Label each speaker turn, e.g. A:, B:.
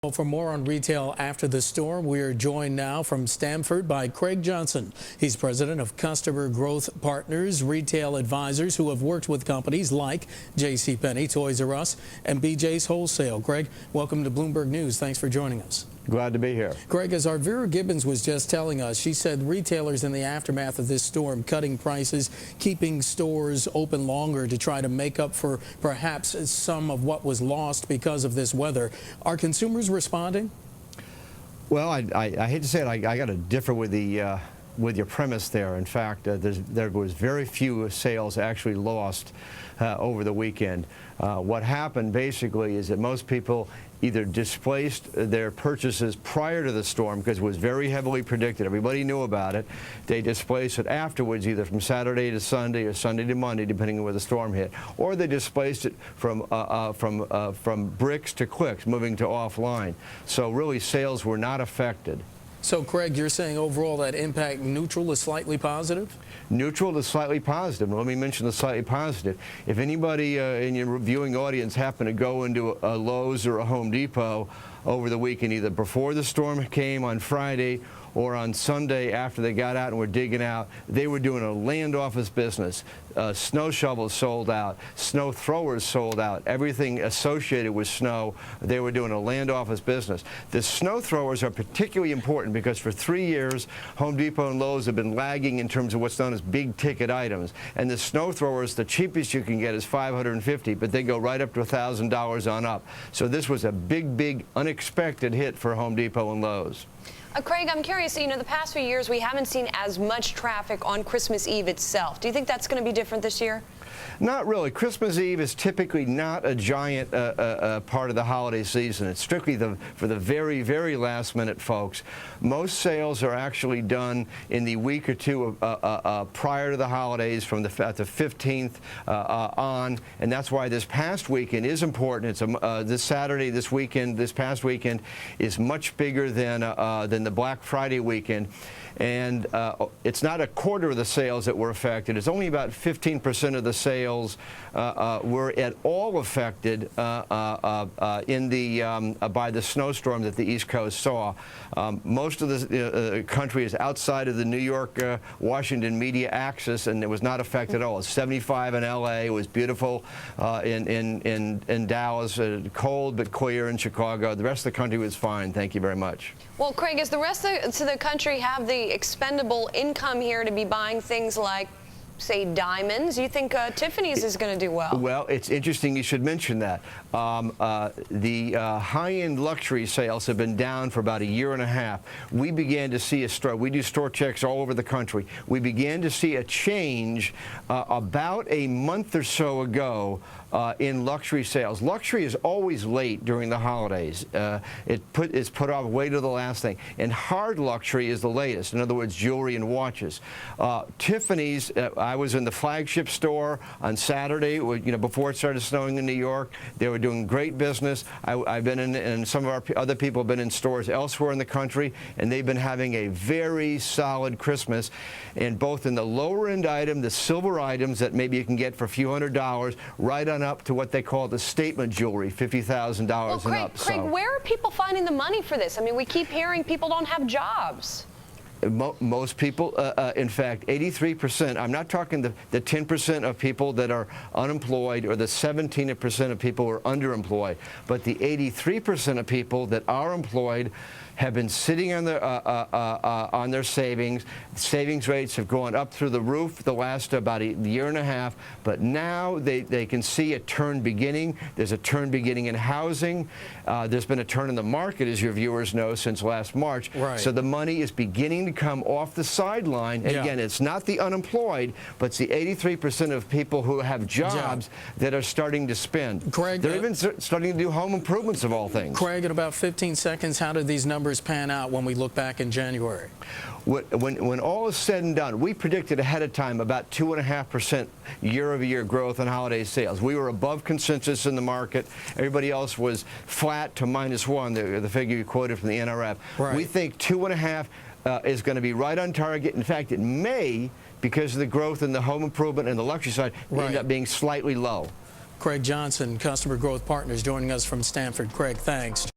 A: Well, for more on retail after the storm, we are joined now from STAMFORD by Craig Johnson. He's president of Customer Growth Partners, retail advisors who have worked with companies like JCPenney, Toys R Us, and BJ's Wholesale. Craig, welcome to Bloomberg News. Thanks for joining us.
B: Glad to be here.
A: Craig, as our Vera Gibbons was just telling us, she said retailers in the aftermath of this storm cutting prices, keeping stores open longer to try to make up for perhaps some of what was lost because of this weather. Are consumers responding?
B: Well, I hate to say it, I got to differ with your premise there. In fact, there was very few sales actually lost over the weekend. What happened basically is that most people either displaced their purchases prior to the storm because it was very heavily predicted. Everybody knew about it. They displaced it afterwards, either from Saturday to Sunday or Sunday to Monday, depending on where the storm hit, or they displaced it from bricks to clicks, moving to offline. So really, sales were not affected.
A: So, Craig, you're saying overall that impact neutral to slightly positive?
B: Neutral to slightly positive. Let me mention the slightly positive. If anybody in your viewing audience happened to go into a Lowe's or a Home Depot over the weekend, either before the storm came on Friday or on Sunday after they got out and were digging out, they were doing a land office business. Snow shovels sold out, snow throwers sold out, everything associated with snow, they were doing a land office business. The snow throwers are particularly important because for 3 years, Home Depot and Lowe's have been lagging in terms of what's known as big ticket items. And the snow throwers, the cheapest you can get is $550, but they go right up to $1,000 on up. So this was a big, unexpected hit for Home Depot and Lowe's.
C: Craig, I'm curious, the past few years we haven't seen as much traffic on Christmas Eve itself. Do you think that's going to be different this year?
B: Not really. Christmas Eve is typically not a giant part of the holiday season. It's strictly for the very last minute folks. Most sales are actually done in the week or two prior to the holidays, from the 15th on, and that's why this past weekend is important. It's this Saturday, this past weekend is much bigger than the Black Friday weekend. And it's not a quarter of the sales that were affected. It's only about 15% of the sales were at all affected by the snowstorm that the East Coast saw. Most of the country is outside of the New York, Washington media axis, and it was not affected at all. It's 75 in L.A. It was beautiful in Dallas, cold but clear in Chicago. The rest of the country was fine. Thank you very much.
C: Well, Craig, does the rest of the country have the expendable income here to be buying things like, say, diamonds? You think Tiffany's is going to do well?
B: Well, it's interesting you should mention that. The high-end luxury sales have been down for about a year and a half. We began to see we do store checks all over the country. We began to see a change about a month or so ago in luxury sales. Luxury is always late during the holidays. It's put off way to the last thing. And hard luxury is the latest. In other words, jewelry and watches. Tiffany's, I was in the flagship store on Saturday, before it started snowing in New York. They were doing great business. I've been in, and some of our other people have been in stores elsewhere in the country, and they've been having a very solid Christmas. And both in the lower end item, the silver items that maybe you can get for a few $100s, right on up to what they call the statement jewelry, $50,000 and up.
C: Craig, where are people finding the money for this? I mean, we keep hearing people don't have jobs.
B: Most people, in fact, 83%, I'm not talking the 10% of people that are unemployed or the 17% of people who are underemployed, but the 83% of people that are employed have been sitting on their savings. Savings rates have gone up through the roof the last about a year and a half, but now they can see a turn beginning. There's a turn beginning in housing. There's been a turn in the market, as your viewers know, since last March.
A: Right.
B: So the money is beginning to come off the sideline. And again, it's not the unemployed, but it's the 83% of people who have jobs that are starting to spend.
A: Craig,
B: they're even starting to do home improvements of all things.
A: Craig, in about 15 seconds, how did these numbers pan out when we look back in January?
B: When all is said and done, we predicted ahead of time about 2.5% year-over-year growth in holiday sales. We were above consensus in the market. Everybody else was flat to -1, the figure you quoted from the NRF.
A: Right.
B: We think 2.5 is going to be right on target. In fact, it may, because of the growth in the home improvement and the luxury side, end up being slightly low.
A: Craig Johnson, Customer Growth Partners, joining us from STAMFORD. Craig, thanks.